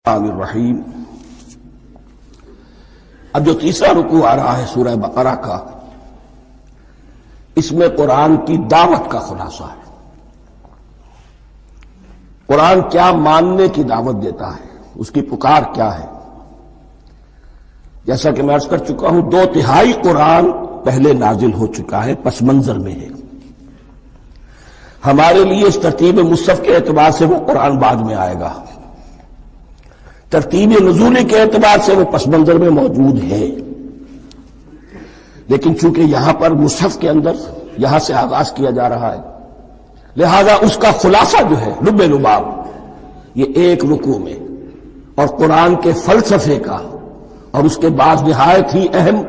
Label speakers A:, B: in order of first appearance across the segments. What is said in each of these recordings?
A: الرحیم۔ اب جو تیسرا رکوع آ رہا ہے سورہ بقرہ کا، اس میں قرآن کی دعوت کا خلاصہ ہے۔ قرآن کیا ماننے کی دعوت دیتا ہے، اس کی پکار کیا ہے۔ جیسا کہ میں عرض کر چکا ہوں، 2/3 قرآن پہلے نازل ہو چکا ہے، پس منظر میں ہے۔ ہمارے لیے اس ترتیب مصحف کے اعتبار سے وہ قرآن بعد میں آئے گا، ترتیب نزولی کے اعتبار سے وہ پس منظر میں موجود ہے، لیکن چونکہ یہاں پر مصحف کے اندر یہاں سے آغاز کیا جا رہا ہے، لہذا اس کا خلاصہ جو ہے لب لباب یہ ایک رکوع میں، اور قرآن کے فلسفے کا اور اس کے بعد نہایت ہی اہم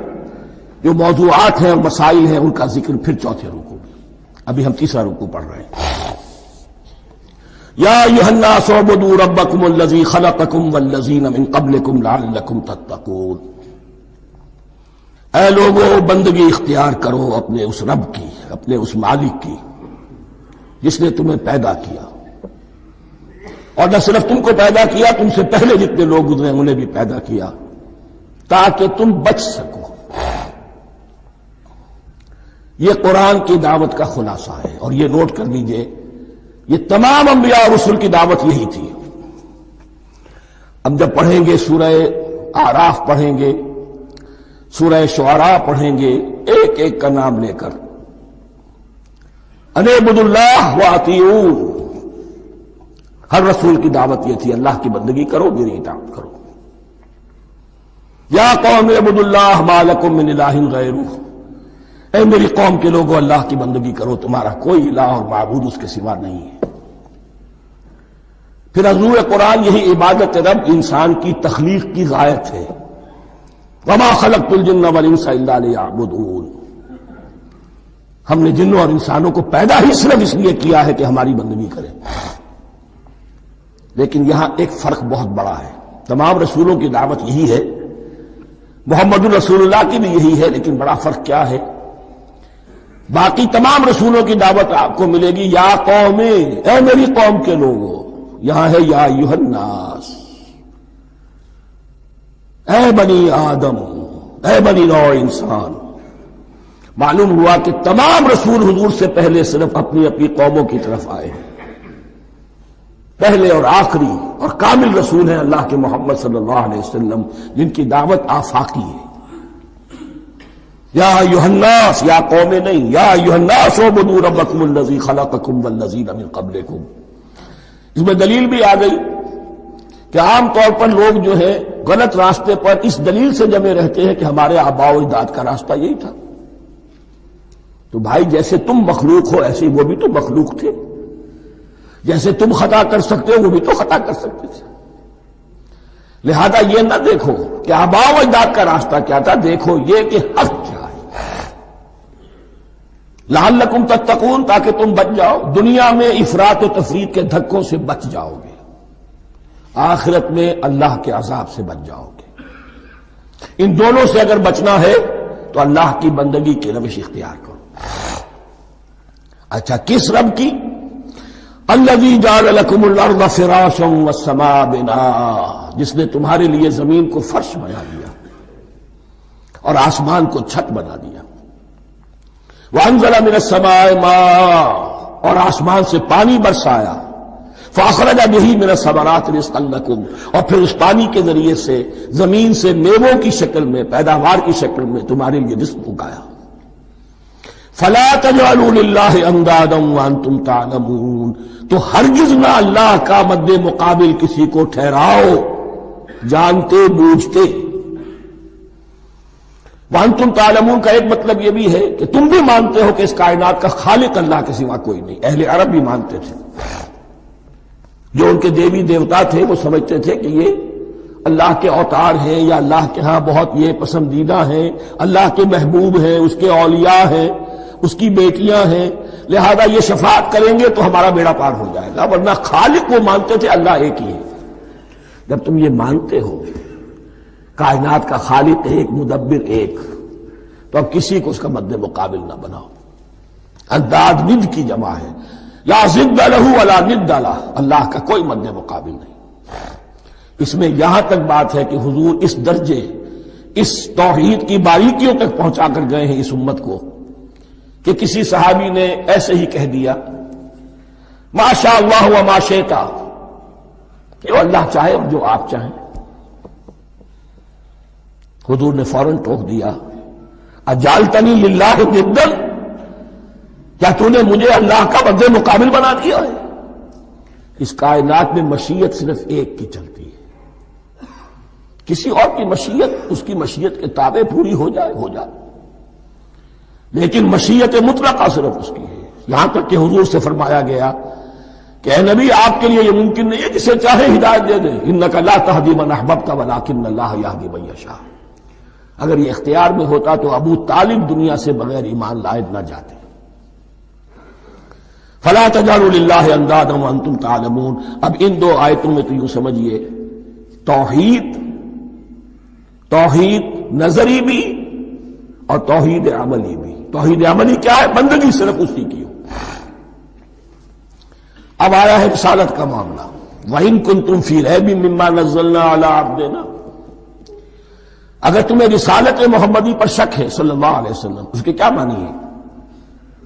A: جو موضوعات ہیں اور مسائل ہیں ان کا ذکر پھر چوتھے رکوع میں۔ ابھی ہم تیسرا رکوع پڑھ رہے ہیں۔ یا ایھا الناس اعبدوا ربکم الذی خلقکم والذین من قبلکم لعلکم تتقون۔ اے لوگو، بندگی اختیار کرو اپنے اس رب کی، اپنے اس مالک کی جس نے تمہیں پیدا کیا، اور نہ صرف تم کو پیدا کیا، تم سے پہلے جتنے لوگ گزرے انہیں بھی پیدا کیا تاکہ تم بچ سکو۔ یہ قرآن کی دعوت کا خلاصہ ہے، اور یہ نوٹ کر لیجئے، یہ تمام انبیاء اور رسل کی دعوت یہی تھی۔ اب جب پڑھیں گے سورہ اعراف پڑھیں گے، سورہ شعراء پڑھیں گے، ایک ایک کا نام لے کر ان اعبدوا اللہ واطیعوہ، ہر رسول کی دعوت یہ تھی، اللہ کی بندگی کرو، میری اطاعت کرو۔ یا قوم اعبدوا اللہ ما لکم من الہ غیرہ، اے میری قوم کے لوگوں، اللہ کی بندگی کرو، تمہارا کوئی الہ اور معبود اس کے سوا نہیں ہے۔ پھر حضور قرآن یہی عبادت رب انسان کی تخلیق کی غایت ہے، وما خلقت الجن والانس الا لیعبدون۔ ہم نے جنوں اور انسانوں کو پیدا ہی صرف اس لیے کیا ہے کہ ہماری بندگی کریں۔ لیکن یہاں ایک فرق بہت بڑا ہے، تمام رسولوں کی دعوت یہی ہے، محمد الرسول اللہ کی بھی یہی ہے، لیکن بڑا فرق کیا ہے؟ باقی تمام رسولوں کی دعوت آپ کو ملے گی یا قوم، اے میری قوم کے لوگوں، یہاں ہے یا ایھا الناس، اے بنی آدم، اے بنی نوع انسان۔ معلوم ہوا کہ تمام رسول حضور سے پہلے صرف اپنی اپنی قوموں کی طرف آئے ہیں۔ پہلے اور آخری اور کامل رسول ہیں اللہ کے محمد صلی اللہ علیہ وسلم، جن کی دعوت آفاقی ہے۔ یا ایھا الناس، یا قوم نہیں، یا ایھا الناس اعبدوا ربکم الذی خلقکم والذین من قبلکم۔ اس میں دلیل بھی آ گئی کہ عام طور پر لوگ جو ہے غلط راستے پر اس دلیل سے جمے رہتے ہیں کہ ہمارے آباء و اجداد کا راستہ یہی تھا۔ تو بھائی، جیسے تم مخلوق ہو ایسے وہ بھی تو مخلوق تھے، جیسے تم خطا کر سکتے ہو وہ بھی تو خطا کر سکتے تھے۔ لہذا یہ نہ دیکھو کہ آباء و اجداد کا راستہ کیا تھا، دیکھو یہ کہ حق کیا ہے، لعلکم تتقون، تاکہ تم بچ جاؤ، دنیا میں افراط و تفریط کے دھکوں سے بچ جاؤ گے، آخرت میں اللہ کے عذاب سے بچ جاؤ گے۔ ان دونوں سے اگر بچنا ہے تو اللہ کی بندگی کی روش اختیار کرو۔ اچھا، کس رب کی؟ الذی جعل لکم الارض فراشا والسماء بناء، جس نے تمہارے لیے زمین کو فرش بنا دیا اور آسمان کو چھت بنا دیا۔ وانزل من السماء ماء، اور آسمان سے پانی برسایا۔ فاخرج به من الثمرات رزقا لکم، اور پھر اس پانی کے ذریعے سے زمین سے میووں کی شکل میں، پیداوار کی شکل میں تمہارے لیے رزق اگایا۔ فلا تجعلوا للہ اندادا وانتم تعلمون، تو ہرگز نہ اللہ کا مد مقابل کسی کو ٹھہراؤ جانتے بوجھتے۔ وانتم تعلمون کا ایک مطلب یہ بھی ہے کہ تم بھی مانتے ہو کہ اس کائنات کا خالق اللہ کے سوا کوئی نہیں۔ اہل عرب بھی مانتے تھے، جو ان کے دیوی دیوتا تھے وہ سمجھتے تھے کہ یہ اللہ کے اوتار ہیں، یا اللہ کے ہاں بہت یہ پسندیدہ ہیں، اللہ کے محبوب ہیں، اس کے اولیاء ہیں، اس کی بیٹیاں ہیں، لہذا یہ شفاعت کریں گے تو ہمارا بیڑا پار ہو جائے گا۔ ورنہ خالق وہ مانتے تھے اللہ ایک ہی ہے۔ جب تم یہ مانتے ہو کائنات کا خالق ایک، مدبر ایک، تو اب کسی کو اس کا مد مقابل نہ بناؤ۔ انداد ند کی جمع ہے، لا ضد لہ ولا ند لہ، اللہ کا کوئی مد مقابل نہیں۔ اس میں یہاں تک بات ہے کہ حضور اس درجے، اس توحید کی باریکیوں تک پہنچا کر گئے ہیں اس امت کو کہ کسی صحابی نے ایسے ہی کہہ دیا ما شاء اللہ و ما شئت، جو اللہ چاہے اور جو آپ چاہیں. حضور نے فوراً ٹوک دیا اجعلتنی للہ ندا، کیا تو نے مجھے اللہ کا مد مقابل بنا دیا ہے؟ اس کائنات میں مشیت صرف ایک کی چلتی ہے، کسی اور کی مشیت اس کی مشیت کے تابع پوری ہو جائے، لیکن مشیت مطلقہ صرف اس کی ہے. یہاں تک کہ حضور سے فرمایا گیا کہ اے نبی آپ کے لیے یہ ممکن نہیں ہے جسے چاہے ہدایت دے دیں، انک لا تہدی من احببت ولکن اللہ یہدی من یشاء. اگر یہ اختیار میں ہوتا تو ابو طالب دنیا سے بغیر ایمان لائے نہ جاتے. فلا تجعلوا للہ اندادا وانتم تعلمون. اب ان دو آیتوں میں تو یوں سمجھیے توحید نظری بھی اور توحید عملی بھی. توحید عملی کیا ہے؟ بندگی صرف اسی کی ہو. اب آیا ہے رسالت کا معاملہ. وَإِن كُنتُمْ فِي رَيْبٍ مِّمَّا نَزَّلْنَا عَلَىٰ عَبْدِنَا، اگر تمہیں رسالت محمدی پر شک ہے صلی اللہ علیہ وسلم، اس کے کیا معنی ہے؟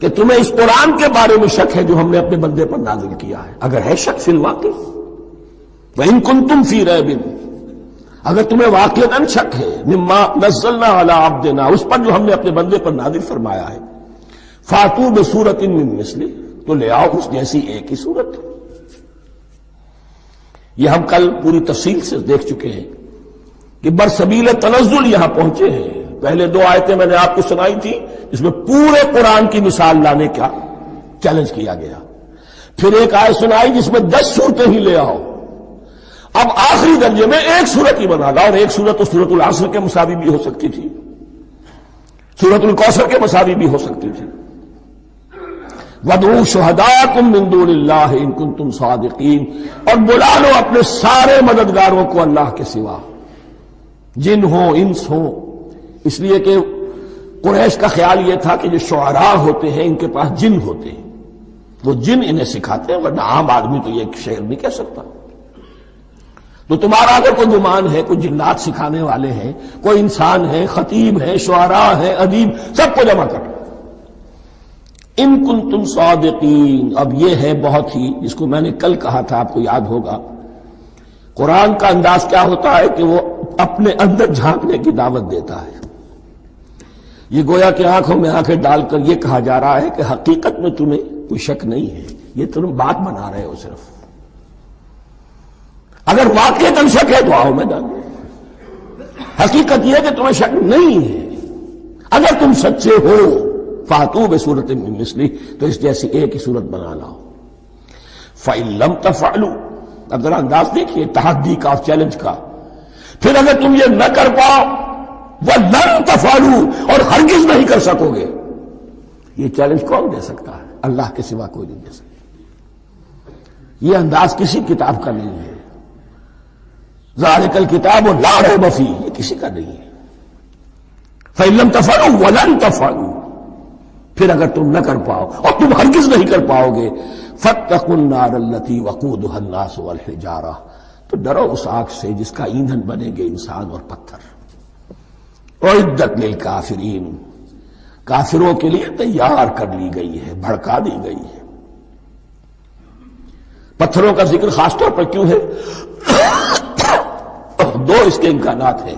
A: کہ تمہیں اس قرآن کے بارے میں شک ہے جو ہم نے اپنے بندے پر نازل کیا ہے. اگر ہے شک فی الواقع، وَإِن كُنتُمْ فِي رَيْبٍ، اگر تمہیں واقعتاً شک ہے مما نزلنا علی عبدنا، اس پر جو ہم نے اپنے بندے پر نازل فرمایا ہے، فاتوا بسورۃ من مثلہ، تو لے آؤ اس جیسی ایک ہی صورت. یہ ہم کل پوری تفصیل سے دیکھ چکے ہیں کہ برسبیل تنزل یہاں پہنچے ہیں. پہلے دو آیتیں میں نے آپ کو سنائی تھی جس میں پورے قرآن کی مثال لانے کا چیلنج کیا گیا. پھر ایک آیت سنائی جس میں 10 صورتیں ہی لے آؤ. اب آخری درجے میں ایک صورت ہی بنا لا، اور ایک صورت تو سورۃ العصر کے مساوی بھی ہو سکتی تھی، سورۃ الکوثر کے مساوی بھی ہو سکتی تھی. وَادْعُوا شُهَدَاءَكُم مِّن دُونِ اللَّهِ إِن كُنتُمْ صَادِقِينَ، اور بلا لو اپنے سارے مددگاروں کو اللہ کے سوا، جن ہوں انس ہوں. اس لیے کہ قریش کا خیال یہ تھا کہ جو شعراء ہوتے ہیں ان کے پاس جن ہوتے ہیں، وہ جن انہیں سکھاتے ہیں، ورنہ عام آدمی تو یہ شعر نہیں کہہ سکتا. تو تمہارا اگر کوئی گمان ہے کوئی جنات سکھانے والے ہیں، کوئی انسان ہے، خطیب ہے، شعراء ہے، ادیب، سب کو جمع کرو. ان کنتم صادقین. اب یہ ہے بہت ہی، جس کو میں نے کل کہا تھا آپ کو یاد ہوگا، قرآن کا انداز کیا ہوتا ہے کہ وہ اپنے اندر جھانکنے کی دعوت دیتا ہے. یہ گویا کہ آنکھوں میں آنکھیں ڈال کر یہ کہا جا رہا ہے کہ حقیقت میں تمہیں کوئی شک نہیں ہے، یہ تم بات بنا رہے ہو صرف. اگر واقعتاً شک ہے تو آؤ میدان میں. حقیقت یہ ہے کہ تمہیں شک نہیں ہے. اگر تم سچے ہو فاتوا بسورۃ من مثلہ، تو اس جیسی ایک ہی صورت بنا لاؤ. فإن لم تفعلوا، اب ذرا انداز دیکھیے تحدی کا اور چیلنج کا. پھر اگر تم یہ نہ کر پاؤ وَلَن تَفْعَلُوا، اور ہرگز نہیں کر سکو گے. یہ چیلنج کون دے سکتا ہے؟ اللہ کے سوا کوئی نہیں دے سکتا. یہ انداز کسی کتاب کا نہیں ہے. ذَلِكَ الْكِتَابُ لَا رَيْبَ فِيهِ، یہ کسی کا نہیں ہے. فَإِن لَمْ تَفْعَلُوا وَلَن تَفْعَلُوا، پھر اگر تم نہ کر پاؤ اور تم ہرگز نہیں کر پاؤ گے، فَاتَّقُوا النَّارَ الَّتِي وَقُودُهَا النَّاسُ وَالْحِجَارَةُ، تو ڈرو اس آگ سے جس کا ایندھن بنے گے انسان اور پتھر. اعدت للکافرین، کافروں کے لیے تیار کر لی گئی ہے، بھڑکا دی گئی ہے. پتھروں کا ذکر خاص طور پر کیوں ہے؟ دو اس کے امکانات ہیں.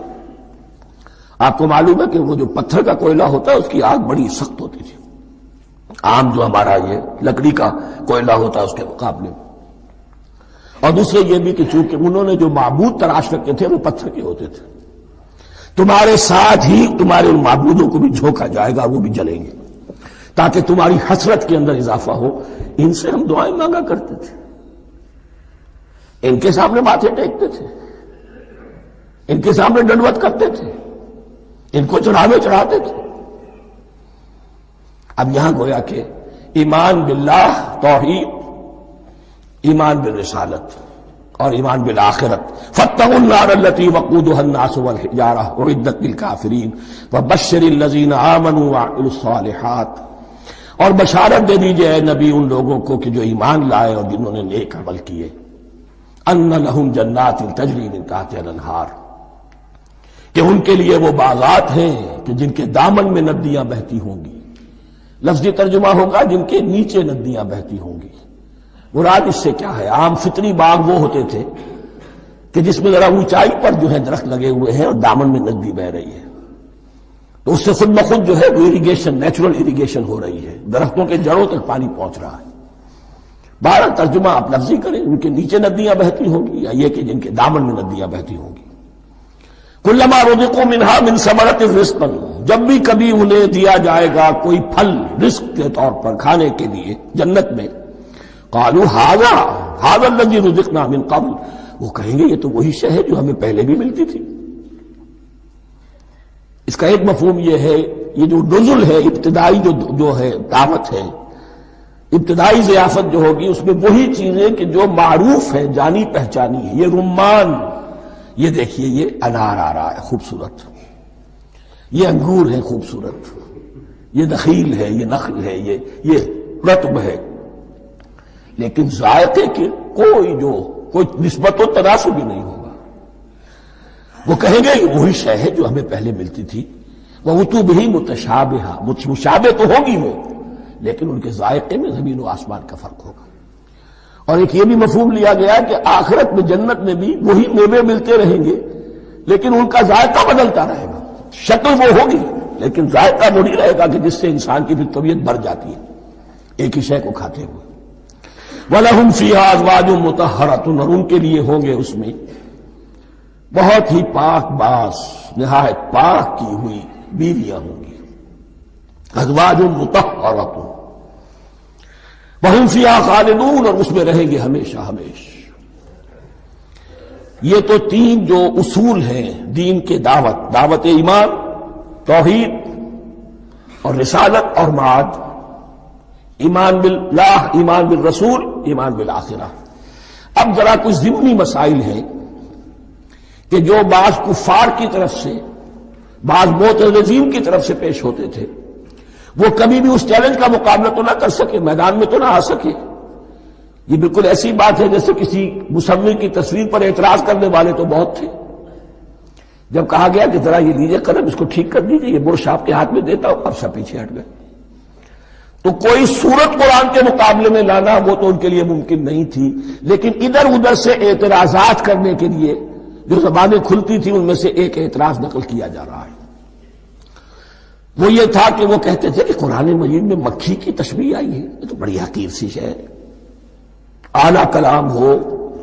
A: آپ کو معلوم ہے کہ وہ جو پتھر کا کوئلہ ہوتا ہے اس کی آگ بڑی سخت ہوتی تھی، عام جو ہمارا یہ لکڑی کا کوئلہ ہوتا ہے اس کے مقابلے. اور دوسرے یہ بھی کہ چونکہ انہوں نے جو معبود تراش رکھے تھے وہ پتھر کے ہوتے تھے، تمہارے ساتھ ہی تمہارے ان معبودوں کو بھی جھونکا جائے گا، وہ بھی جلیں گے، تاکہ تمہاری حسرت کے اندر اضافہ ہو. ان سے ہم دعائیں مانگا کرتے تھے، ان کے سامنے ماتھے ٹیکتے تھے، ان کے سامنے ڈنڈوت کرتے تھے، ان کو چڑھاوے چڑھاتے تھے. اب یہاں گویا کہ ایمان باللہ توحید، ایمان بالرسالت اور ایمان بالآخرت. فاتقوا النار التي وقودها الناس والحجارة اعدت للكافرين وبشر الذين آمنوا وعملوا الصالحات، اور بشارت دے دیجئے اے نبی ان لوگوں کو کہ جو ایمان لائے اور جنہوں نے نیک عمل کیے. ان لہم جنات تجری من تحتہا الانہار، کہ ان کے لیے وہ باغات ہیں کہ جن کے دامن میں ندیاں بہتی ہوں گی. لفظی ترجمہ ہوگا جن کے نیچے ندیاں بہتی ہوں گی. مراد اس سے کیا ہے؟ عام فطری باغ وہ ہوتے تھے کہ جس میں ذرا اونچائی پر جو ہے درخت لگے ہوئے ہیں اور دامن میں ندی بہ رہی ہے، تو اس سے خود بخود جو ہے وہ اریگیشن، نیچرل اریگیشن ہو رہی ہے، درختوں کے جڑوں تک پانی پہنچ رہا ہے. بہرحال ترجمہ آپ لفظی کریں، ان کے نیچے ندیاں بہتی ہوں گی یا یہ کہ جن کے دامن میں ندیاں بہتی ہوں گی. کلما رزقوا منہا من ثمرۃ رزقا، جب بھی کبھی انہیں دیا جائے گا کوئی پھل رزق کے طور پر کھانے کے لیے جنت میں، قالوا ھذا الذی رزقنا من قبل، وہ کہیں گے یہ تو وہی شے ہے جو ہمیں پہلے بھی ملتی تھی. اس کا ایک مفہوم یہ ہے، یہ جو نزل ہے ابتدائی جو ہے دعوت ہے، ابتدائی ضیافت جو ہوگی اس میں وہی چیزیں کہ جو معروف ہے، جانی پہچانی ہے. یہ رمان، یہ دیکھیے یہ انار آ رہا ہے خوبصورت، یہ انگور ہے خوبصورت، یہ نخیل ہے، یہ نخل ہے، یہ رطب ہے، لیکن ذائقے کی کوئی نسبت و تناسب بھی نہیں ہوگا. وہ کہیں گے یہ وہی شے ہے جو ہمیں پہلے ملتی تھی. وَأُتُوا بِهِ مُتَشَابِهًا، مشابہ تو ہوگی وہ، لیکن ان کے ذائقے میں زمین و آسمان کا فرق ہوگا. اور ایک یہ بھی مفہوم لیا گیا کہ آخرت میں جنت میں بھی وہی میوے ملتے رہیں گے، لیکن ان کا ذائقہ بدلتا رہے گا. شکل وہ ہوگی لیکن ذائقہ وہی رہے گا کہ جس سے انسان کی بھی طبیعت بھر جاتی ہے ایک ہی شے کو کھاتے ہوئے. وَلَهُمْ فِيهَا أَزْوَاجٌ مُطَهَّرَةٌ، اور ان کے لیے ہوں گے اس میں بہت ہی پاک باز، نہایت پاک کی ہوئی بیویاں ہوں گی. ازواج مطہرۃ وہم فیہا خالدون، اور اس میں رہیں گے ہمیشہ ہمیش. یہ تو تین جو اصول ہیں دین کے دعوت ایمان، توحید اور رسالت اور معاد، ایمان باللہ، ایمان بالرسول، ایمان بالآخرہ. اب ذرا کچھ ضمنی مسائل ہیں کہ جو بعض کفار کی طرف سے، بعض معتزلین کی طرف سے پیش ہوتے تھے، وہ کبھی بھی اس چیلنج کا مقابلہ تو نہ کر سکے، میدان میں تو نہ آ سکے. یہ بالکل ایسی بات ہے جیسے کسی مصور کی تصویر پر اعتراض کرنے والے تو بہت تھے. جب کہا گیا کہ ذرا یہ لیجیے قلم، اس کو ٹھیک کر دیجیے، یہ برش آپ کے ہاتھ میں دیتا ہوں، اب سب پیچھے ہٹ گئے. تو کوئی صورت قرآن کے مقابلے میں لانا وہ تو ان کے لیے ممکن نہیں تھی، لیکن ادھر ادھر سے اعتراضات کرنے کے لیے جو زبانیں کھلتی تھی ان میں سے ایک اعتراض نقل کیا جا رہا ہے. وہ یہ تھا کہ وہ کہتے تھے کہ قرآن مجید میں مکھی کی تشبیہ آئی ہے، یہ تو بڑی حقیر سی شے ہے. اعلیٰ کلام ہو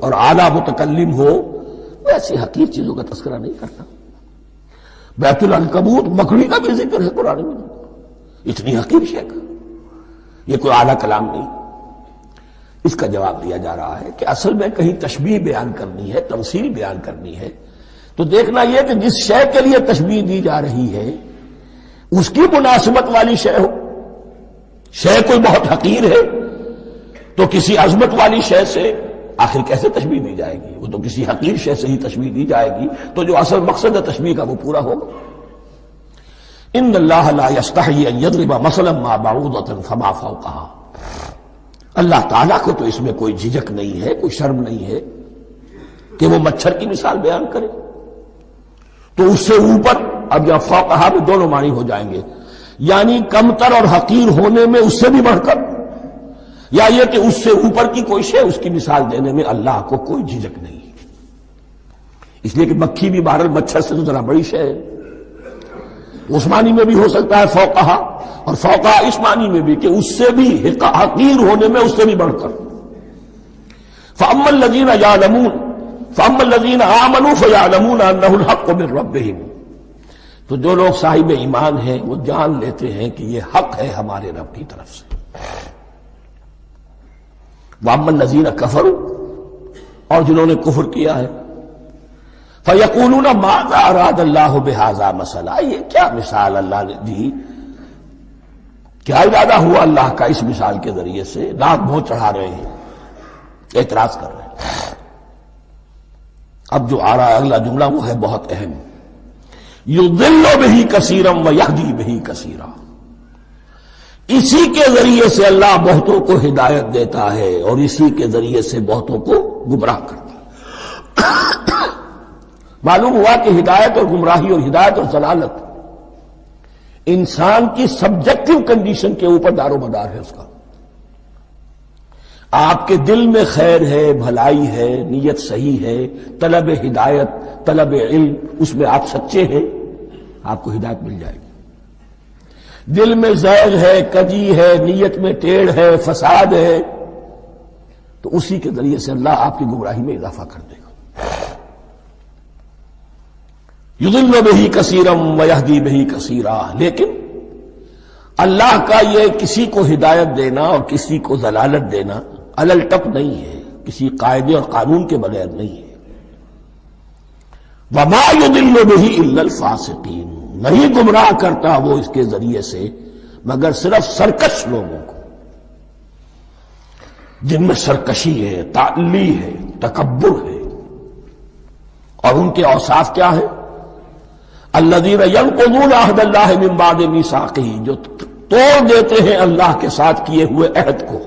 A: اور اعلیٰ متکلم ہو وہ ایسی حقیر چیزوں کا تذکرہ نہیں کرتا. بیت العنکبوت مکڑی کا بھی ذکر ہے قرآن میں، اتنی حقیر شے کا، یہ کوئی اعلیٰ کلام نہیں. اس کا جواب دیا جا رہا ہے کہ اصل میں کہیں تشبیہ بیان کرنی ہے، تمثیل بیان کرنی ہے، تو دیکھنا یہ کہ جس شے کے لیے تشبیہ دی جا رہی ہے اس کی مناسبت والی شے ہو. شے کوئی بہت حقیر ہے تو کسی عظمت والی شے سے آخر کیسے تشبیہ دی جائے گی؟ وہ تو کسی حقیر شے سے ہی تشبیہ دی جائے گی تو جو اصل مقصد ہے تشبیہ کا وہ پورا ہوگا. ان اللہ لا یستحیی ان یضرب مثلا ما بعوضۃ فما فوقها، اللہ تعالیٰ کو تو اس میں کوئی جھجک نہیں ہے، کوئی شرم نہیں ہے کہ وہ مچھر کی مثال بیان کرے. تو اس سے اوپر، اب یا فوقہا میں دونوں معنی ہو جائیں گے، یعنی کمتر اور حقیر ہونے میں اس سے بھی بڑھ کر، یا یہ کہ اس سے اوپر کی کوئی شے اس کی مثال دینے میں اللہ کو کوئی جھجک نہیں. اس لیے کہ مکھی بھی بہرحال مچھر سے تو ذرا بڑی شے ہے. اس معنی میں بھی ہو سکتا ہے فوقہا، اور فوقہا اس معنی میں بھی کہ اس سے بھی حقیر ہونے میں اس سے بھی بڑھ کر. فَأَمَّا الَّذِينَ يَعْلَمُونَ فَأَمَّا الَّذِينَ آمَنُوا فَيَعْلَمُونَ أَنَّهُ الْحَقُّ مِنْ رَبِّهِمْ، تو جو لوگ صاحب ایمان ہیں وہ جان لیتے ہیں کہ یہ حق ہے ہمارے رب کی طرف سے. وَأَمَّا الَّذِينَ كَفَرُوا، اور جنہوں نے کفر کیا ہے، فَيَقُولُونَ مَاذَا أَرَادَ اللَّهُ بِهَذَا مَثَلًا، یہ کیا مثال اللہ نے دی، کیا ارادہ ہوا اللہ کا اس مثال کے ذریعے سے. ناک منہ چڑھا رہے ہیں، اعتراض کر رہے ہیں. اب جو آ رہا ہے اگلا جملہ وہ ہے بہت اہم، یضل بہ کثیرا ویہدی بہ کثیرا، اسی کے ذریعے سے اللہ بہتوں کو ہدایت دیتا ہے اور اسی کے ذریعے سے بہتوں کو گمراہ کرتا ہے. معلوم ہوا کہ ہدایت اور گمراہی اور ہدایت اور ضلالت انسان کی سبجیکٹو کنڈیشن کے اوپر دار و مدار ہے اس کا. آپ کے دل میں خیر ہے، بھلائی ہے، نیت صحیح ہے، طلب ہدایت، طلب علم، اس میں آپ سچے ہیں، آپ کو ہدایت مل جائے گی. دل میں زیغ ہے، کجی ہے، نیت میں ٹیڑھ ہے، فساد ہے، تو اسی کے ذریعے سے اللہ آپ کی گمراہی میں اضافہ کر دے گا. یضل بہ کثیرا ویہدی بہ کثیرا. لیکن اللہ کا یہ کسی کو ہدایت دینا اور کسی کو ضلالت دینا علل ٹپ نہیں ہے، کسی قاعدے اور قانون کے بغیر نہیں ہے. وما یضل بہ الا الفاسقین. نہیں گمراہ کرتا وہ اس کے ذریعے سے مگر صرف سرکش لوگوں کو، جن میں سرکشی ہے، تعلی ہے، تکبر ہے. اور ان کے اوصاف کیا ہے؟ الذین ینقضون عہد اللہ من بعد میثاقہ. جو توڑ دیتے ہیں اللہ کے ساتھ کیے ہوئے عہد کو.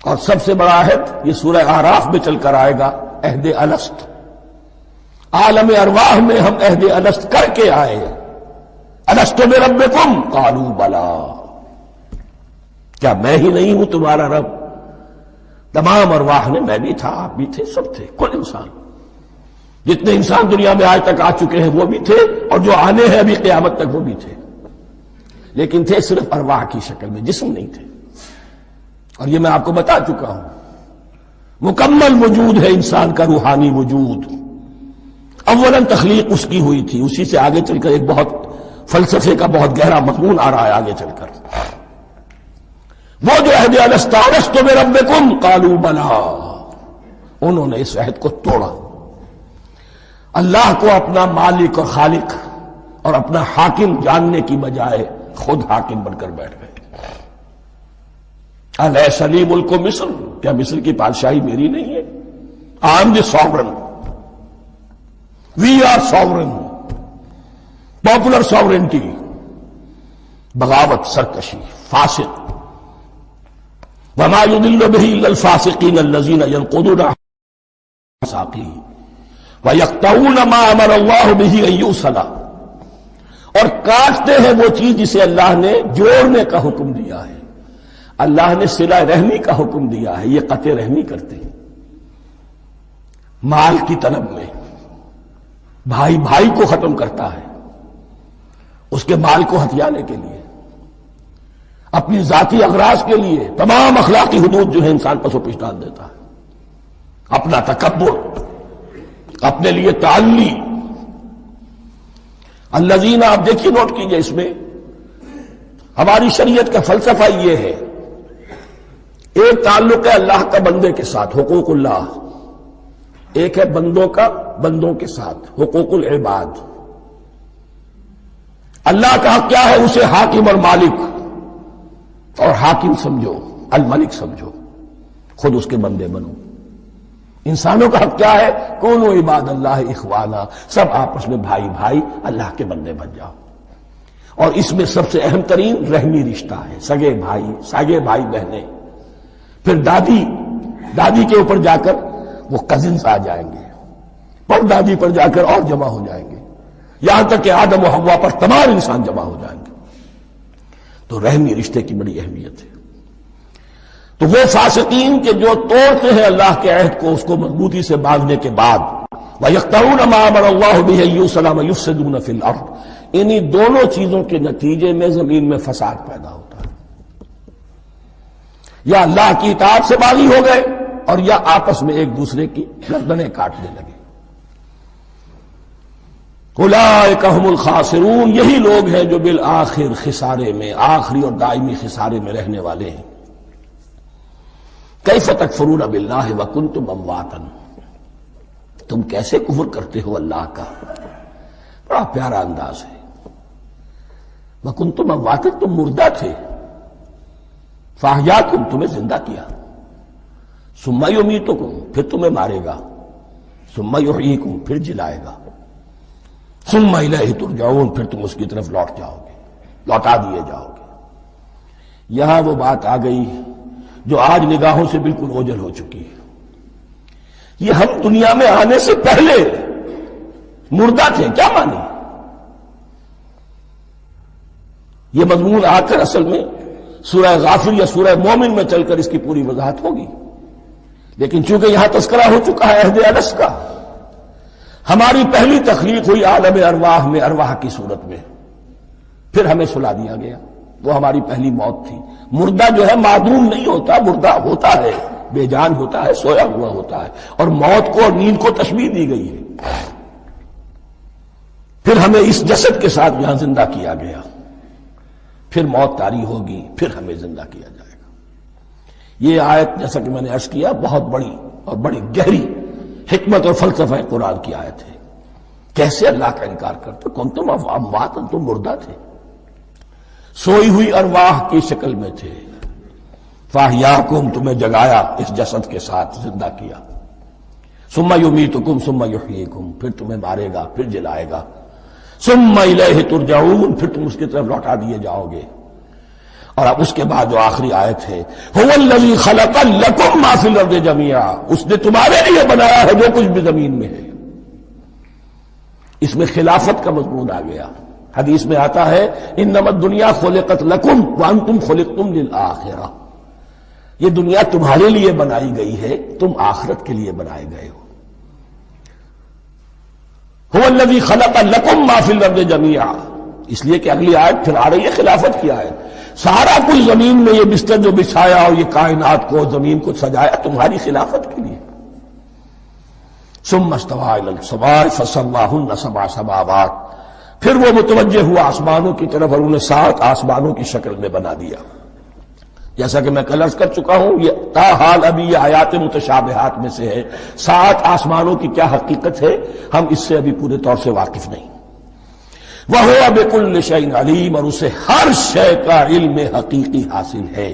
A: اور سب سے بڑا عہد یہ سورہ اعراف میں چل کر آئے گا، عہد الست. عالم ارواح میں ہم عہد الست کر کے آئے. الست بربکم قالوا بلا. کیا میں ہی نہیں ہوں تمہارا رب؟ تمام ارواح نے میں بھی تھا، آپ بھی تھے، سب تھے، کل انسان. جتنے انسان دنیا میں آج تک آ چکے ہیں وہ بھی تھے، اور جو آنے ہیں ابھی قیامت تک وہ بھی تھے. لیکن تھے صرف ارواح کی شکل میں، جسم نہیں تھے. اور یہ میں آپ کو بتا چکا ہوں، مکمل وجود ہے انسان کا روحانی وجود. اولاً تخلیق اس کی ہوئی تھی، اسی سے آگے چل کر ایک بہت فلسفے کا بہت گہرا مضمون آ رہا ہے آگے چل کر. وہ جو عہد الست الست بربکم قالوا بلا، انہوں نے اس عہد کو توڑا. اللہ کو اپنا مالک اور خالق اور اپنا حاکم جاننے کی بجائے خود حاکم بن کر بیٹھ گئے. الیس لی ملک مصر. کیا مصر کی بادشاہی میری نہیں ہے؟ I am the sovereign. We are sovereign. Popular sovereignty. بغاوت، سرکشی، فاسق. وما يضل به الا الفاسقين الذين ينقضون میثاقہ وَيَقْطَعُونَ مَا أَمَرَ اللَّهُ بِهِ أَن يُوصَلَ. اور کاٹتے ہیں وہ چیز جسے اللہ نے جوڑنے کا حکم دیا ہے. اللہ نے صلہ رحمی کا حکم دیا ہے، یہ قطع رحمی کرتے ہیں. مال کی طلب میں بھائی بھائی کو ختم کرتا ہے، اس کے مال کو ہتھیانے کے لیے، اپنی ذاتی اغراض کے لیے تمام اخلاقی حدود جو ہے انسان پسو پیش ڈال دیتا ہے. اپنا تکبر، اپنے لیے تعلی. الذین، آپ دیکھیے نوٹ کیجئے، اس میں ہماری شریعت کا فلسفہ یہ ہے. ایک تعلق ہے اللہ کا بندے کے ساتھ، حقوق اللہ. ایک ہے بندوں کا بندوں کے ساتھ، حقوق العباد. اللہ کا حق کیا ہے؟ اسے حاکم اور مالک، اور حاکم سمجھو، الملک سمجھو، خود اس کے بندے بنو. انسانوں کا حق کیا ہے؟ کونوا عباد اللہ اخوانا. سب آپس میں بھائی بھائی اللہ کے بندے بن جاؤ. اور اس میں سب سے اہم ترین رحمی رشتہ ہے، سگے بھائی، سگے بھائی بہنیں. پھر دادی کے اوپر جا کر وہ کزنز آ جائیں گے، پر دادی پر جا کر اور جمع ہو جائیں گے، یہاں تک کہ آدم و حوا پر تمام انسان جمع ہو جائیں گے. تو رحمی رشتے کی بڑی اہمیت ہے. تو وہ فاسقین کے جو توڑتے ہیں اللہ کے عہد کو، اس کو مضبوطی سے باندھنے کے بعد، وَيَقْطَعُونَ مَا أَمَرَ اللَّهُ بِهِ أَن يُوصَلَ وَيُفْسِدُونَ فِي الْأَرْضِ. انہی دونوں چیزوں کے نتیجے میں زمین میں فساد پیدا ہوتا ہے. یا اللہ کی اطاعت سے باغی ہو گئے، اور یا آپس میں ایک دوسرے کی گردنیں کاٹنے لگے. اولئک هم الخاسرون. یہی لوگ ہیں جو بالآخر خسارے میں، آخری اور دائمی خسارے میں رہنے والے ہیں. کیف تکفرون باللہ وکنتم امواتا. تم کیسے کفر کرتے ہو اللہ کا؟ بڑا پیارا انداز ہے. وکنتم امواتا، تم مردہ تھے، فاحیاکم، تمہیں زندہ کیا، ثم یمیتکم، پھر تمہیں مارے گا، ثم یحییکم، پھر جلائے گا، ثم الیہ ترجعون، پھر تم اس کی طرف لوٹ جاؤ گے، لوٹا دیے جاؤ گے. یہاں وہ بات آ گئی جو آج نگاہوں سے بالکل اوجھل ہو چکی ہے. یہ ہم دنیا میں آنے سے پہلے مردہ تھے، کیا مانی؟ یہ مضمون آ کر اصل میں سورہ غافر یا سورہ مومن میں چل کر اس کی پوری وضاحت ہوگی، لیکن چونکہ یہاں تذکرہ ہو چکا ہے عہد الست کا، ہماری پہلی تخلیق ہوئی عالم ارواح میں، ارواح کی صورت میں، پھر ہمیں سلا دیا گیا، وہ ہماری پہلی موت تھی۔ مردہ جو ہے معدوم نہیں ہوتا، مردہ ہوتا ہے، بے جان ہوتا ہے، سویا ہوا ہوتا ہے، اور موت کو اور نیند کو تشبیہ دی گئی ہے۔ پھر ہمیں اس جسد کے ساتھ یہاں زندہ کیا گیا، پھر موت طاری ہوگی، پھر ہمیں زندہ کیا جائے گا۔ یہ آیت جیسا کہ میں نے عرض کیا بہت بڑی اور بڑی گہری حکمت اور فلسفہ قرآن کی آیت ہے۔ کیسے اللہ کا انکار کرتے؟ کنتم اموات، تم مردہ تھے، سوئی ہوئی ارواح کی شکل میں تھے، فاحیاکم، تمہیں جگایا اس جسد کے ساتھ، زندہ کیا، ثم یمیتکم ثم یحییکم، پھر تمہیں مارے گا، پھر جلائے گا، ثم الیہ ترجعون، پھر تم اس کی طرف لوٹا دیے جاؤ گے۔ اور اب اس کے بعد جو آخری آیت ہے، هو الذی خلق لکم ما فی الارض جمیعا، اس نے تمہارے لیے بنایا ہے جو کچھ بھی زمین میں ہے۔ اس میں خلافت کا مضمون آ گیا۔ حدیث میں آتا ہے انما الدنیا خلقت لکم وانتم خلقتم للآخرہ، یہ دنیا تمہارے لیے بنائی گئی ہے، تم آخرت کے لیے بنائے گئے ہو۔ هو الذی خلق لکم ما فی الارض جمیعا، اس لیے کہ اگلی آیت پھر آ رہی ہے خلافت کی آیت، سارا کچھ زمین میں یہ بستر جو بچھایا اور یہ کائنات کو، زمین کو سجایا تمہاری خلافت کے لیے۔ ثم استوى الى السماء فسواهن سبع سماوات، پھر وہ متوجہ ہوا آسمانوں کی طرف اور انہیں 7 آسمانوں کی شکل میں بنا دیا۔ جیسا کہ میں کل عرض کر چکا ہوں، یہ تاحال ابھی یہ آیات متشابہات میں سے ہے۔ 7 آسمانوں کی کیا حقیقت ہے ہم اس سے ابھی پورے طور سے واقف نہیں۔ وَهُوَ بِكُلِّ شَيْءٍ عَلِيمٌ، اور اسے ہر شے کا علم حقیقی حاصل ہے۔